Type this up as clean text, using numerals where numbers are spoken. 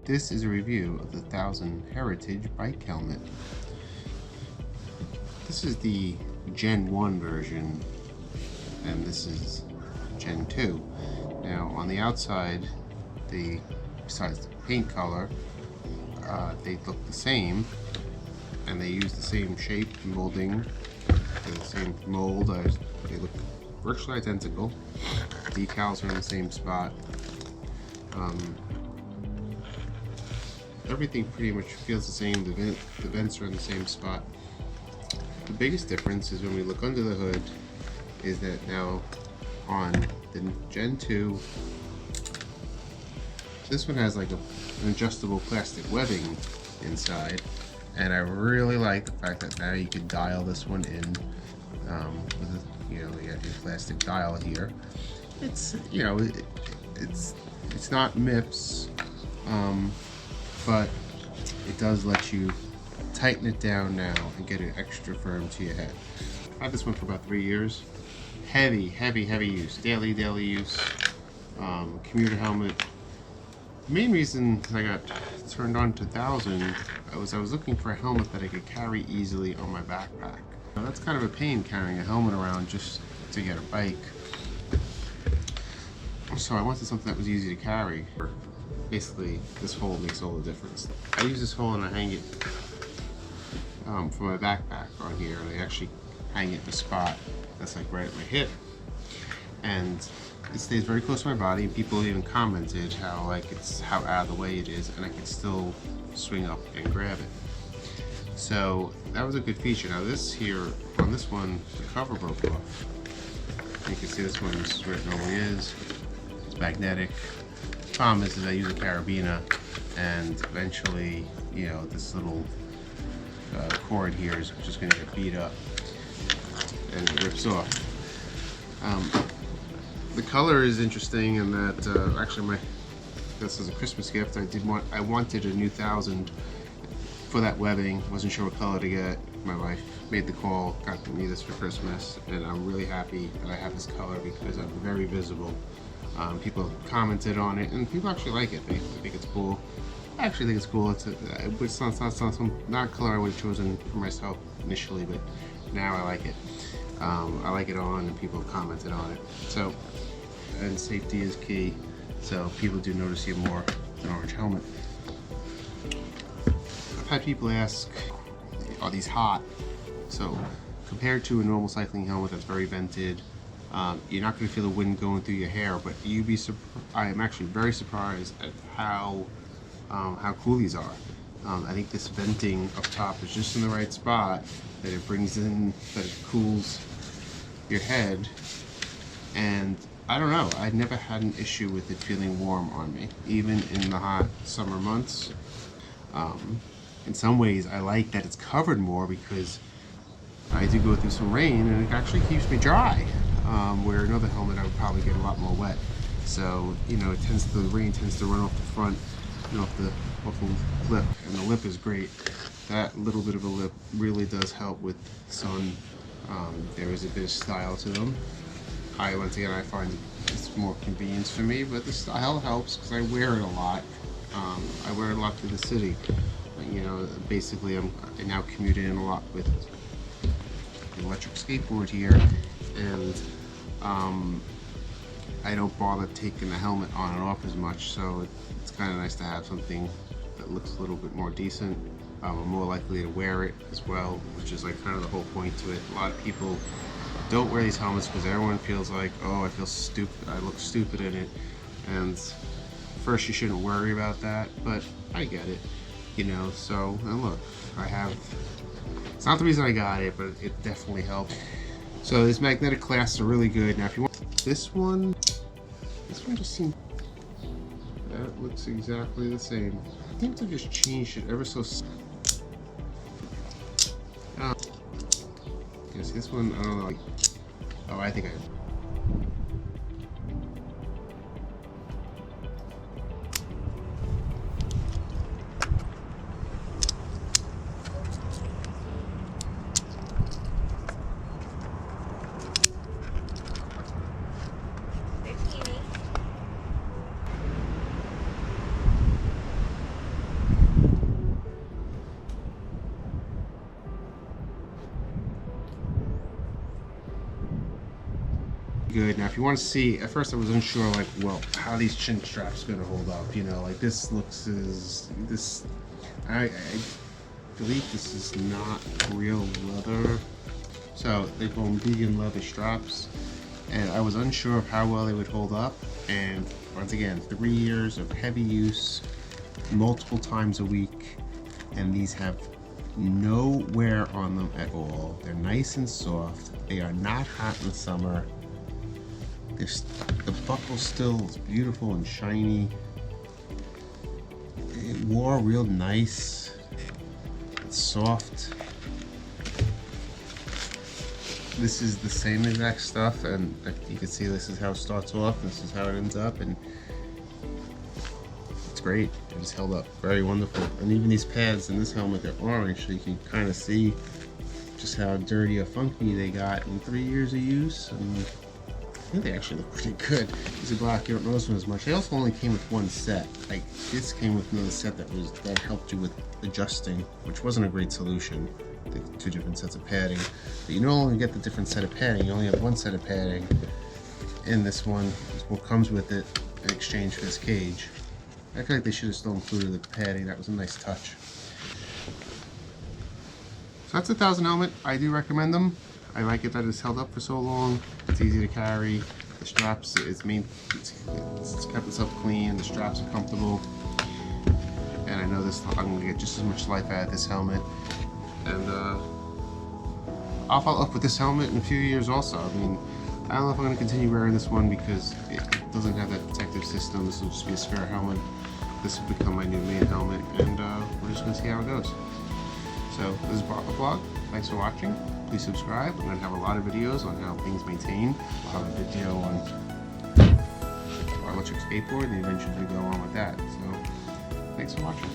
This is a review of the 1000 Heritage bike helmet. This is the Gen 1 version, and this is Gen 2. Now, on the outside, besides the paint color, they look the same, and they use the same shape and molding, the same mold. They look virtually identical. Decals are in the same spot. Everything pretty much feels the same. The vents are in the same spot. The biggest difference is when we look under the hood is that now on the Gen 2, this one has like an adjustable plastic webbing inside, and I really like the fact that now you can dial this one in with a, you got your plastic dial here. It's it's not MIPS, but it does let you tighten it down now and get it extra firm to your head. I've had this one for about 3 years. Heavy use, daily use. Commuter helmet. The main reason I got turned on to 1000 was I was looking for a helmet that I could carry easily on my backpack. Now, that's kind of a pain carrying a helmet around just to get a bike. So I wanted something that was easy to carry. Basically, this hole makes all the difference. I use this hole and I hang it for my backpack on here, and I actually hang it in a spot that's like right at my hip, and it stays very close to my body. And people even commented how out of the way it is, and I can still swing up and grab it. So that was a good feature. Now this here, on this one, the cover broke off. You can see this one is where it normally is. It's magnetic. The problem is that I use a carabiner, and eventually, this little cord here is just going to get beat up and it rips off. The color is interesting in that actually this is a Christmas gift. I wanted a new 1000 for that webbing. Wasn't sure what color to get. My wife made the call, got me this for Christmas, and I'm really happy that I have this color because I'm very visible. People commented on it, and people actually like it. They think it's cool. I actually think it's cool. It's not a color I would have chosen for myself initially, but now I like it. I like it on, and people have commented on it. So, and safety is key. So people do notice you more with an orange helmet. I've had people ask, are these hot? So compared to a normal cycling helmet that's very vented, you're not going to feel the wind going through your hair, but I am actually very surprised at how cool these are. I think this venting up top is just in the right spot, that it brings in, that it cools your head, and I don't know, I never had an issue with it feeling warm on me, even in the hot summer months. In some ways I like that it's covered more because I do go through some rain and it actually keeps me dry, where another helmet I would probably get a lot more wet. So the rain tends to run off the front and off the lip, and the lip is great. That little bit of a lip really does help with sun. There is a bit of style to them. Once again, I find it's more convenience for me, but the style helps because I wear it a lot. I wear it a lot through the city. Basically I now commute in a lot with an electric skateboard here, and I don't bother taking the helmet on and off as much, so it's kind of nice to have something that looks a little bit more decent. I'm more likely to wear it as well, which is like kind of the whole point to it. A lot of people don't wear these helmets because everyone feels like, oh, I feel stupid, I look stupid in it, and first you shouldn't worry about that, but I get it, so, and look, it's not the reason I got it, but it definitely helped. So these magnetic clasps are really good. Now if you want this one just seems, that looks exactly the same. I think they just changed it ever so. Yes, this one, I don't know. Oh, I think I. good. Now if you want to see, at first I was unsure, like, well, how these chin straps gonna hold up, you know, like this looks I believe this is not real leather, so they call them vegan leather straps, and I was unsure of how well they would hold up. And once again, 3 years of heavy use, multiple times a week, and these have no wear on them at all. They're nice and soft. They are not hot in the summer. The buckle still is beautiful and shiny. It wore real nice. It's soft. This is the same exact stuff, and you can see this is how it starts off, this is how it ends up, and it's great. It just held up very wonderful. And even these pads in this helmet, they're orange, so you can kind of see just how dirty or funky they got in 3 years of use. And I think they actually look pretty good. These are black, you don't notice them as much. They also only came with one set. Like, this came with another set that helped you with adjusting, which wasn't a great solution. The 2 different sets of padding. But you no longer get the different set of padding, you only have one set of padding. In this one, is what comes with it in exchange for this cage. I feel like they should have still included the padding. That was a nice touch. So that's a 1000 helmet. I do recommend them. I like it that it's held up for so long. It's easy to carry. The straps, it's kept itself clean. The straps are comfortable. And I know this, I'm gonna get just as much life out of this helmet. And I'll follow up with this helmet in a few years also. I mean, I don't know if I'm gonna continue wearing this one because it doesn't have that protective system. This will just be a spare helmet. This will become my new main helmet, and we're just gonna see how it goes. So this is the vlog. Thanks for watching. Please subscribe. I'm gonna have a lot of videos on how things maintain. I'll have a video on our electric skateboard and the adventures we go on with that. So thanks for watching.